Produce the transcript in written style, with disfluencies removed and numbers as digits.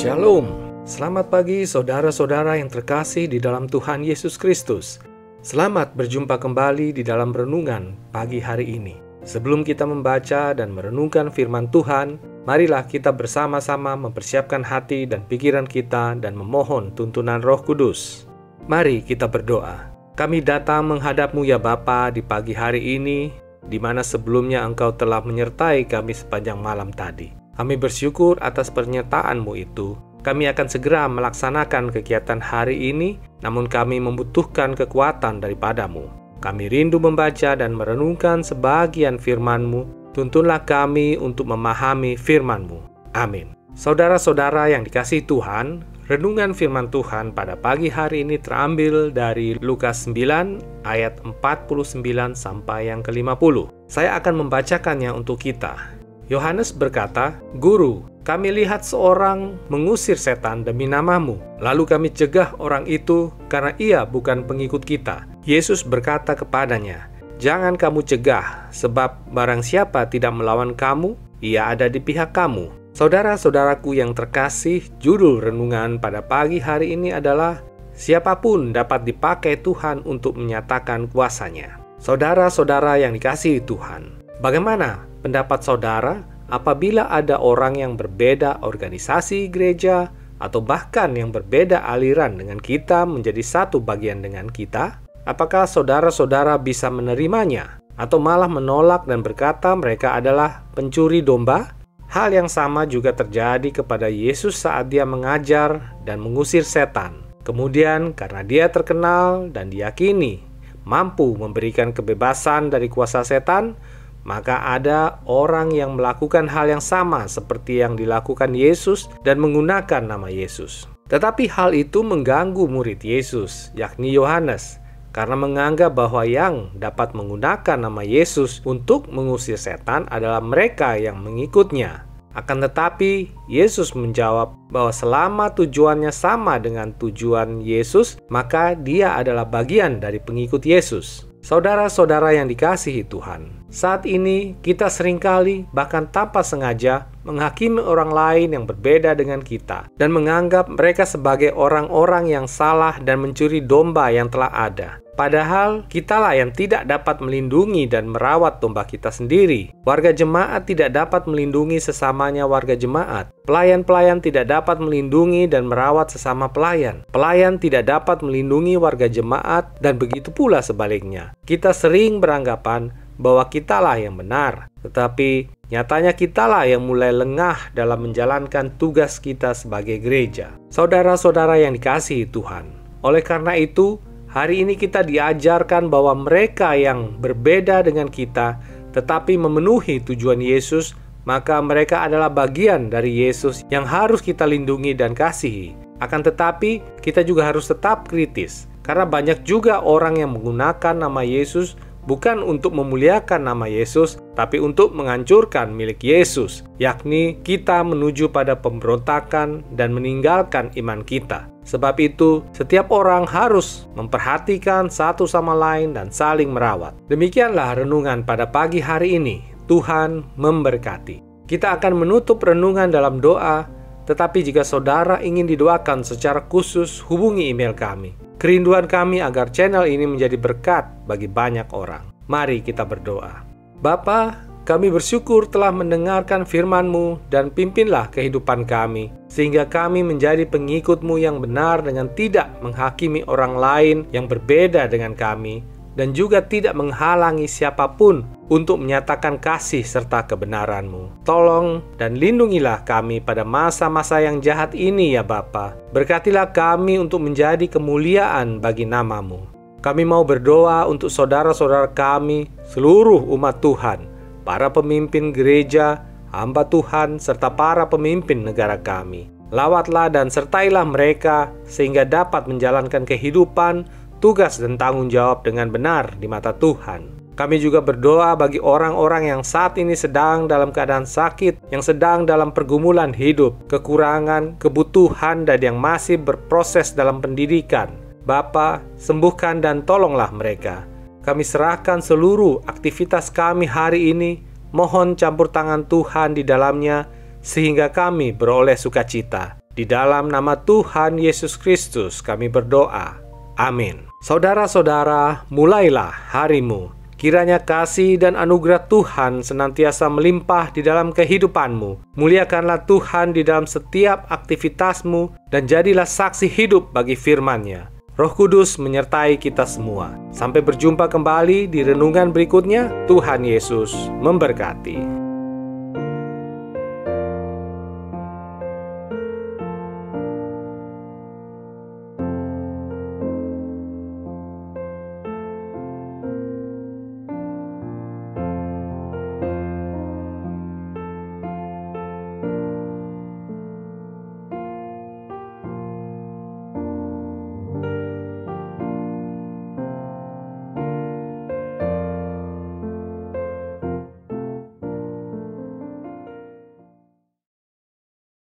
Shalom, selamat pagi saudara-saudara yang terkasih di dalam Tuhan Yesus Kristus. Selamat berjumpa kembali di dalam renungan pagi hari ini. Sebelum kita membaca dan merenungkan firman Tuhan, marilah kita bersama-sama mempersiapkan hati dan pikiran kita dan memohon tuntunan Roh Kudus. Mari kita berdoa. Kami datang menghadap-Mu ya Bapa di pagi hari ini, di mana sebelumnya Engkau telah menyertai kami sepanjang malam tadi. Kami bersyukur atas penyertaan-Mu itu. Kami akan segera melaksanakan kegiatan hari ini, namun kami membutuhkan kekuatan daripada-Mu. Kami rindu membaca dan merenungkan sebagian firman-Mu. Tuntunlah kami untuk memahami firman-Mu. Amin. Saudara-saudara yang dikasihi Tuhan, renungan firman Tuhan pada pagi hari ini terambil dari Lukas 9 ayat 49 sampai yang ke-50. Saya akan membacakannya untuk kita. Yohanes berkata, "Guru, kami lihat seorang mengusir setan demi nama-Mu. Lalu kami cegah orang itu karena ia bukan pengikut kita." Yesus berkata kepadanya, "Jangan kamu cegah, sebab barang siapa tidak melawan kamu, ia ada di pihak kamu." Saudara-saudaraku yang terkasih, judul renungan pada pagi hari ini adalah siapapun dapat dipakai Tuhan untuk menyatakan kuasa-Nya. Saudara-saudara yang dikasihi Tuhan, bagaimana pendapat saudara apabila ada orang yang berbeda organisasi gereja atau bahkan yang berbeda aliran dengan kita menjadi satu bagian dengan kita? Apakah saudara-saudara bisa menerimanya atau malah menolak dan berkata mereka adalah pencuri domba? Hal yang sama juga terjadi kepada Yesus saat Dia mengajar dan mengusir setan. Kemudian karena Dia terkenal dan diyakini mampu memberikan kebebasan dari kuasa setan, maka ada orang yang melakukan hal yang sama seperti yang dilakukan Yesus dan menggunakan nama Yesus. Tetapi hal itu mengganggu murid Yesus, yakni Yohanes, karena menganggap bahwa yang dapat menggunakan nama Yesus untuk mengusir setan adalah mereka yang mengikutnya. Akan tetapi, Yesus menjawab bahwa selama tujuannya sama dengan tujuan Yesus, maka dia adalah bagian dari pengikut Yesus. Saudara-saudara yang dikasihi Tuhan, saat ini kita seringkali bahkan tanpa sengaja menghakimi orang lain yang berbeda dengan kita dan menganggap mereka sebagai orang-orang yang salah dan mencuri domba yang telah ada. Padahal kitalah yang tidak dapat melindungi dan merawat domba kita sendiri. Warga jemaat tidak dapat melindungi sesamanya warga jemaat. Pelayan-pelayan tidak dapat melindungi dan merawat sesama pelayan. Pelayan tidak dapat melindungi warga jemaat dan begitu pula sebaliknya. Kita sering beranggapan bahwa kitalah yang benar, tetapi nyatanya kitalah yang mulai lengah dalam menjalankan tugas kita sebagai gereja. Saudara-saudara yang dikasihi Tuhan, oleh karena itu, hari ini kita diajarkan bahwa mereka yang berbeda dengan kita tetapi memenuhi tujuan Yesus, maka mereka adalah bagian dari Yesus yang harus kita lindungi dan kasihi. Akan tetapi, kita juga harus tetap kritis, karena banyak juga orang yang menggunakan nama Yesus bukan untuk memuliakan nama Yesus, tapi untuk menghancurkan milik Yesus, yakni kita menuju pada pemberontakan dan meninggalkan iman kita. Sebab itu, setiap orang harus memperhatikan satu sama lain dan saling merawat. Demikianlah renungan pada pagi hari ini. Tuhan memberkati. Kita akan menutup renungan dalam doa, tetapi jika saudara ingin didoakan secara khusus, hubungi email kami. Kerinduan kami agar channel ini menjadi berkat bagi banyak orang. Mari kita berdoa. Bapa, kami bersyukur telah mendengarkan firman-Mu dan pimpinlah kehidupan kami, sehingga kami menjadi pengikut-Mu yang benar dengan tidak menghakimi orang lain yang berbeda dengan kami, dan juga tidak menghalangi siapapun untuk menyatakan kasih serta kebenaran-Mu. Tolong dan lindungilah kami pada masa-masa yang jahat ini ya Bapa. Berkatilah kami untuk menjadi kemuliaan bagi nama-Mu. Kami mau berdoa untuk saudara-saudara kami, seluruh umat Tuhan, para pemimpin gereja, hamba Tuhan, serta para pemimpin negara kami. Lawatlah dan sertailah mereka sehingga dapat menjalankan kehidupan, tugas dan tanggung jawab dengan benar di mata Tuhan. Kami juga berdoa bagi orang-orang yang saat ini sedang dalam keadaan sakit, yang sedang dalam pergumulan hidup, kekurangan, kebutuhan, dan yang masih berproses dalam pendidikan. Bapa, sembuhkan dan tolonglah mereka. Kami serahkan seluruh aktivitas kami hari ini, mohon campur tangan Tuhan di dalamnya, sehingga kami beroleh sukacita. Di dalam nama Tuhan Yesus Kristus kami berdoa. Amin. Saudara-saudara, mulailah harimu. Kiranya kasih dan anugerah Tuhan senantiasa melimpah di dalam kehidupanmu. Muliakanlah Tuhan di dalam setiap aktivitasmu dan jadilah saksi hidup bagi firman-Nya. Roh Kudus menyertai kita semua. Sampai berjumpa kembali di renungan berikutnya. Tuhan Yesus memberkati.